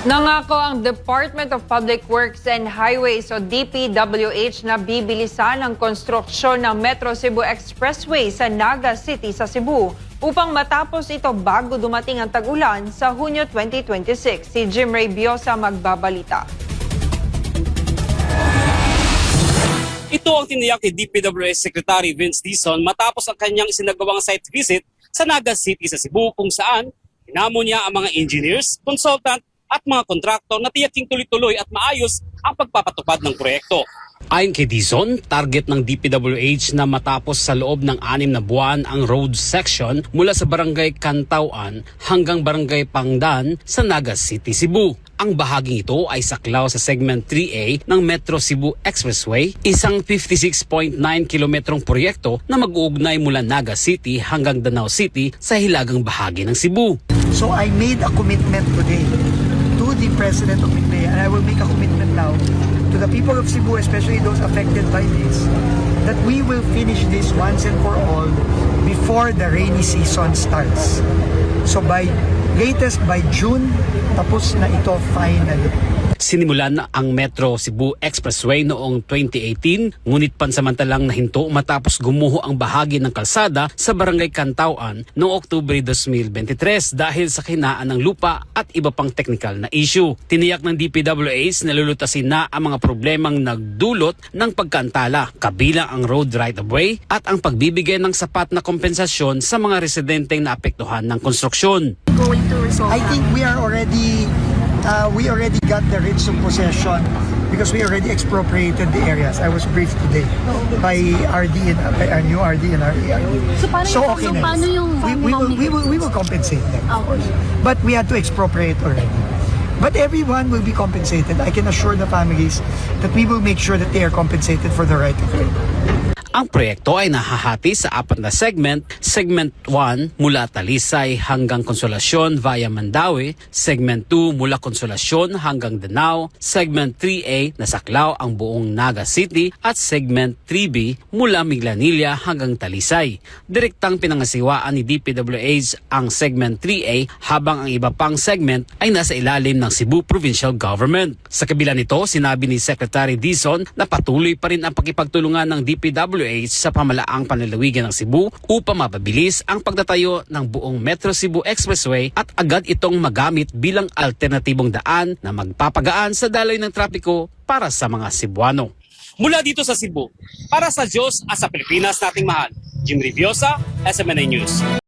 Nangako ang Department of Public Works and Highways o DPWH na bibilisan ang konstruksyon ng Metro Cebu Expressway sa Naga City sa Cebu upang matapos ito bago dumating ang tag-ulan sa Hunyo 2026. Si Jim Ray Biosa magbabalita. Ito ang tiniyak ni DPWH Secretary Vince Dizon matapos ang kanyang isinagawang site visit sa Naga City sa Cebu kung saan hinamon niya ang mga engineers, consultant at mga kontraktor na tiyaking tuloy-tuloy at maayos ang pagpapatupad ng proyekto. Ayon kay Dizon, target ng DPWH na matapos sa loob ng 6 na buwan ang road section mula sa Barangay Cantauan hanggang Barangay Pangdan sa Naga City, Cebu. Ang bahaging ito ay saklaw sa segment 3A ng Metro Cebu Expressway, isang 56.9 kilometrong proyekto na mag-uugnay mula Naga City hanggang Danao City sa hilagang bahagi ng Cebu. So I made a commitment today to the President of MICLEA, and I will make a commitment now to the people of Cebu, especially those affected by this, that we will finish this once and for all before the rainy season starts. So latest by June, tapos na ito finally. Sinimulan ang Metro Cebu Expressway noong 2018, ngunit pansamantalang nahinto matapos gumuho ang bahagi ng kalsada sa Barangay Cantauan noong Oktubre 2023 dahil sa kahinaan ng lupa at iba pang technical na issue. Tiniyak ng DPWH na lulutasin na ang mga problemang nagdulot ng pagkaantala, kabilang ang road right-of-way at ang pagbibigay ng sapat na kompensasyon sa mga residenteng naapektuhan ng konstruksyon. I think we already got the writs of possession because we already expropriated the areas. I was briefed today by RD and by our new RD and our ARD. So okay na. We will compensate them, of course. But we had to expropriate already. But everyone will be compensated. I can assure the families that we will make sure that they are compensated for the right of way. Ang proyekto ay nahahati sa 4 na segment. Segment 1 mula Talisay hanggang Konsolasyon via Mandaue. Segment 2 mula Konsolasyon hanggang Danao. Segment 3A na saklaw ang buong Naga City. At Segment 3B mula Miglanilla hanggang Talisay. Direktang pinangasiwaan ni DPWH ang Segment 3A habang ang iba pang segment ay nasa ilalim ng Cebu Provincial Government. Sa kabila nito, sinabi ni Secretary Dizon na patuloy pa rin ang pakipagtulungan ng DPWH sa pamalaang panlalawigan ng Cebu upang mapabilis ang pagtatayo ng buong Metro Cebu Expressway at agad itong magamit bilang alternatibong daan na magpapagaan sa daloy ng trapiko para sa mga Cebuano. Mula dito sa Cebu, para sa Diyos at sa Pilipinas nating mahal, Jim Ray Biosa, SMNA News.